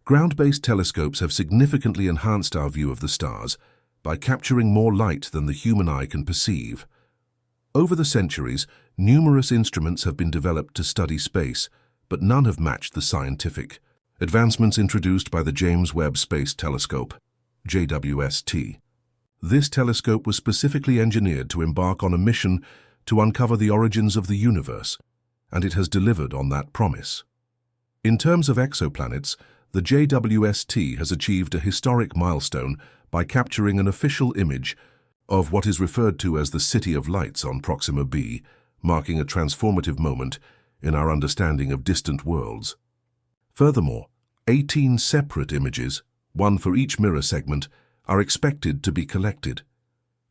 Ground-based telescopes have significantly enhanced our view of the stars by capturing more light than the human eye can perceive. Over the centuries, numerous instruments have been developed to study space, but none have matched the scientific advancements introduced by the James Webb Space Telescope, JWST. This telescope was specifically engineered to embark on a mission to uncover the origins of the universe, and it has delivered on that promise. In terms of exoplanets, the JWST has achieved a historic milestone by capturing an official image of what is referred to as the City of Lights on Proxima b, marking a transformative moment in our understanding of distant worlds. Furthermore, 18 separate images, one for each mirror segment, are expected to be collected.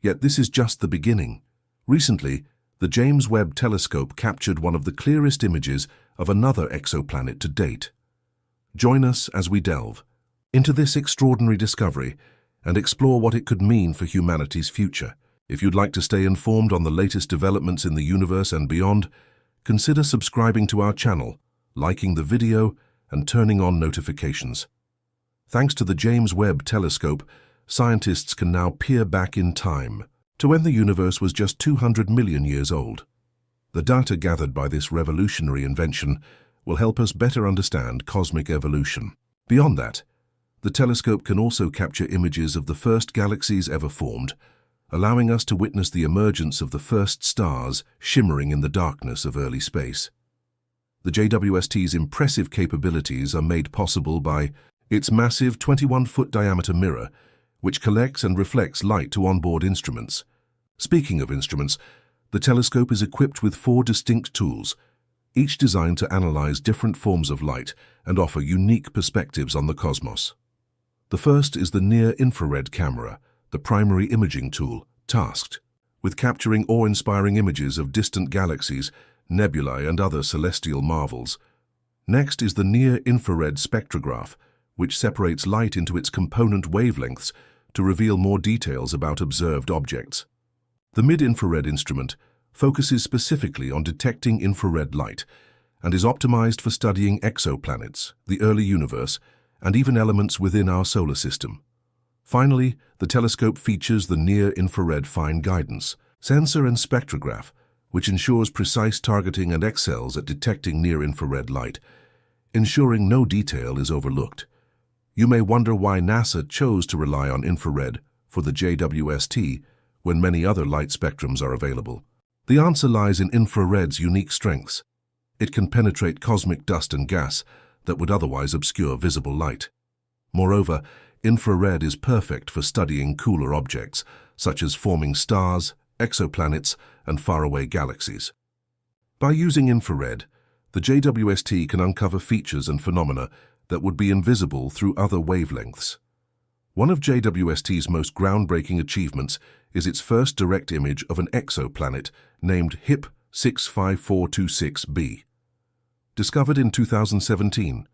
Yet this is just the beginning. Recently, the James Webb Telescope captured one of the clearest images of another exoplanet to date. Join us as we delve into this extraordinary discovery and explore what it could mean for humanity's future. If you'd like to stay informed on the latest developments in the universe and beyond, consider subscribing to our channel, liking the video, and turning on notifications. Thanks to the James Webb Telescope, scientists can now peer back in time to when the universe was just 200 million years old. The data gathered by this revolutionary invention will help us better understand cosmic evolution. Beyond that, the telescope can also capture images of the first galaxies ever formed, allowing us to witness the emergence of the first stars shimmering in the darkness of early space. The JWST's impressive capabilities are made possible by its massive 21-foot diameter mirror, which collects and reflects light to onboard instruments. Speaking of instruments, the telescope is equipped with 4 distinct tools, each designed to analyze different forms of light and offer unique perspectives on the cosmos. The first is the near-infrared camera, the primary imaging tool, tasked with capturing awe-inspiring images of distant galaxies, nebulae, and other celestial marvels. Next is the near-infrared spectrograph, which separates light into its component wavelengths to reveal more details about observed objects. The mid-infrared instrument focuses specifically on detecting infrared light and is optimized for studying exoplanets, the early universe, and even elements within our solar system. Finally, the telescope features the near-infrared fine guidance sensor and spectrograph, which ensures precise targeting and excels at detecting near-infrared light, ensuring no detail is overlooked. You may wonder why NASA chose to rely on infrared for the JWST when many other light spectrums are available. The answer lies in infrared's unique strengths. It can penetrate cosmic dust and gas that would otherwise obscure visible light. Moreover, infrared is perfect for studying cooler objects, such as forming stars, exoplanets, and faraway galaxies. By using infrared, the JWST can uncover features and phenomena that would be invisible through other wavelengths. One of JWST's most groundbreaking achievements is its first direct image of an exoplanet named HIP 65426b. Discovered in 2017,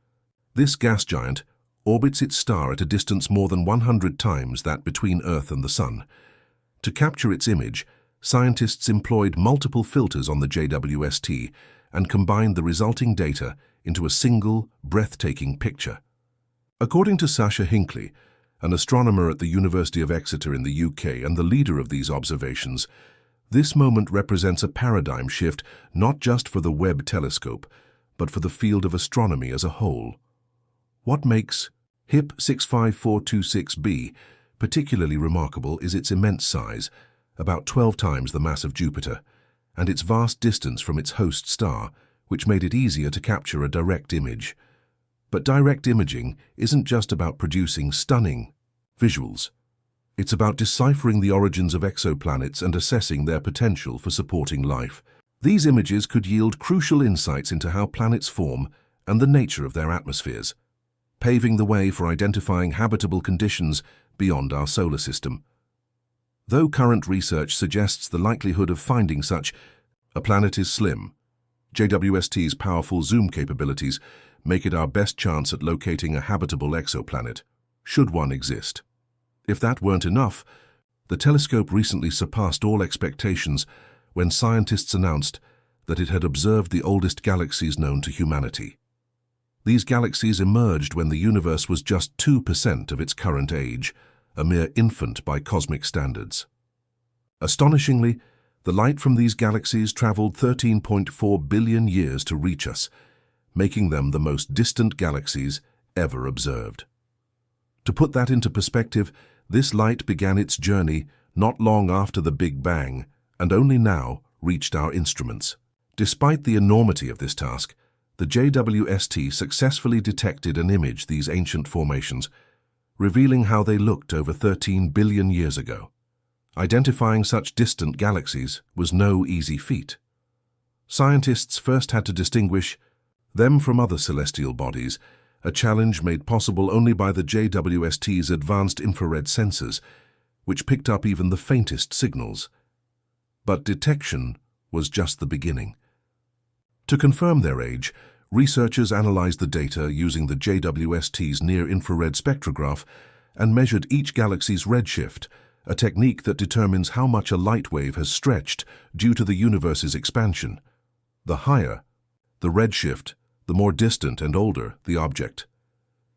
this gas giant orbits its star at a distance more than 100 times that between Earth and the Sun. To capture its image, scientists employed multiple filters on the JWST and combined the resulting data into a single, breathtaking picture. According to Sasha Hinckley, an astronomer at the University of Exeter in the UK and the leader of these observations, this moment represents a paradigm shift not just for the Webb telescope, but for the field of astronomy as a whole. What makes HIP 65426b particularly remarkable is its immense size, about 12 times the mass of Jupiter, and its vast distance from its host star, which made it easier to capture a direct image. But direct imaging isn't just about producing stunning visuals. It's about deciphering the origins of exoplanets and assessing their potential for supporting life. These images could yield crucial insights into how planets form and the nature of their atmospheres, paving the way for identifying habitable conditions beyond our solar system. Though current research suggests the likelihood of finding such a planet is slim, JWST's powerful zoom capabilities make it our best chance at locating a habitable exoplanet, should one exist. If that weren't enough, the telescope recently surpassed all expectations when scientists announced that it had observed the oldest galaxies known to humanity. These galaxies emerged when the universe was just 2% of its current age, a mere infant by cosmic standards. Astonishingly, the light from these galaxies traveled 13.4 billion years to reach us, making them the most distant galaxies ever observed. To put that into perspective, this light began its journey not long after the Big Bang and only now reached our instruments. Despite the enormity of this task, the JWST successfully detected and imaged these ancient formations, revealing how they looked over 13 billion years ago. Identifying such distant galaxies was no easy feat. Scientists first had to distinguish them from other celestial bodies, a challenge made possible only by the JWST's advanced infrared sensors, which picked up even the faintest signals. But detection was just the beginning. To confirm their age, researchers analyzed the data using the JWST's near-infrared spectrograph and measured each galaxy's redshift, a technique that determines how much a light wave has stretched due to the universe's expansion. The higher the redshift, the more distant and older the object.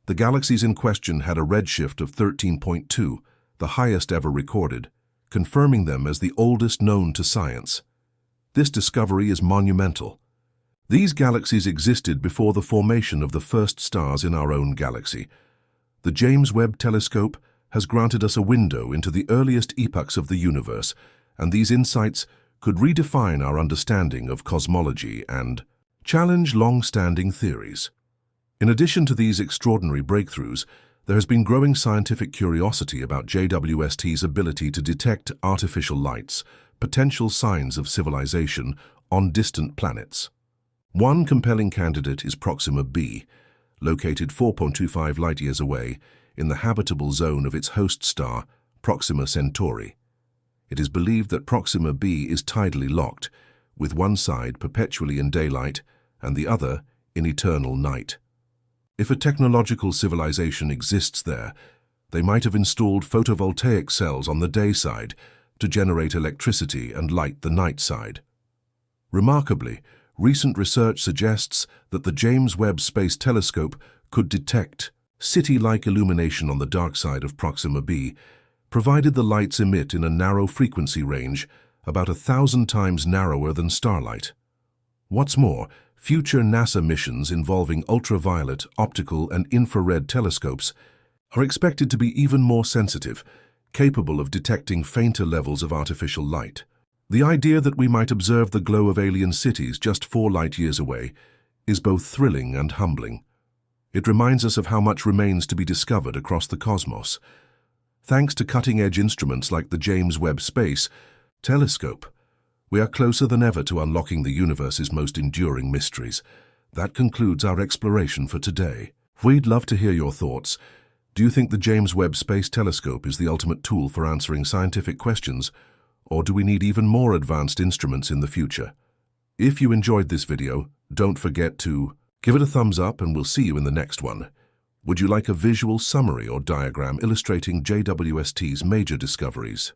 The galaxies in question had a redshift of 13.2, the highest ever recorded, confirming them as the oldest known to science. This discovery is monumental. These galaxies existed before the formation of the first stars in our own galaxy. The James Webb Telescope has granted us a window into the earliest epochs of the universe, and these insights could redefine our understanding of cosmology and challenge long-standing theories. In addition to these extraordinary breakthroughs, there has been growing scientific curiosity about JWST's ability to detect artificial lights, potential signs of civilization on distant planets. One compelling candidate is Proxima b, located 4.25 light-years away in the habitable zone of its host star, Proxima Centauri. It is believed that Proxima b is tidally locked, with one side perpetually in daylight and the other in eternal night. If a technological civilization exists there, they might have installed photovoltaic cells on the day side to generate electricity and light the night side. Remarkably, recent research suggests that the James Webb Space Telescope could detect city-like illumination on the dark side of Proxima b, provided the lights emit in a narrow frequency range about 1,000 times narrower than starlight. What's more, future NASA missions involving ultraviolet, optical, and infrared telescopes are expected to be even more sensitive, capable of detecting fainter levels of artificial light. The idea that we might observe the glow of alien cities just 4 light-years away is both thrilling and humbling. It reminds us of how much remains to be discovered across the cosmos. Thanks to cutting-edge instruments like the James Webb Space Telescope, we are closer than ever to unlocking the universe's most enduring mysteries. That concludes our exploration for today. We'd love to hear your thoughts. Do you think the James Webb Space Telescope is the ultimate tool for answering scientific questions, or do we need even more advanced instruments in the future? If you enjoyed this video, don't forget to give it a thumbs up and we'll see you in the next one. Would you like a visual summary or diagram illustrating JWST's major discoveries?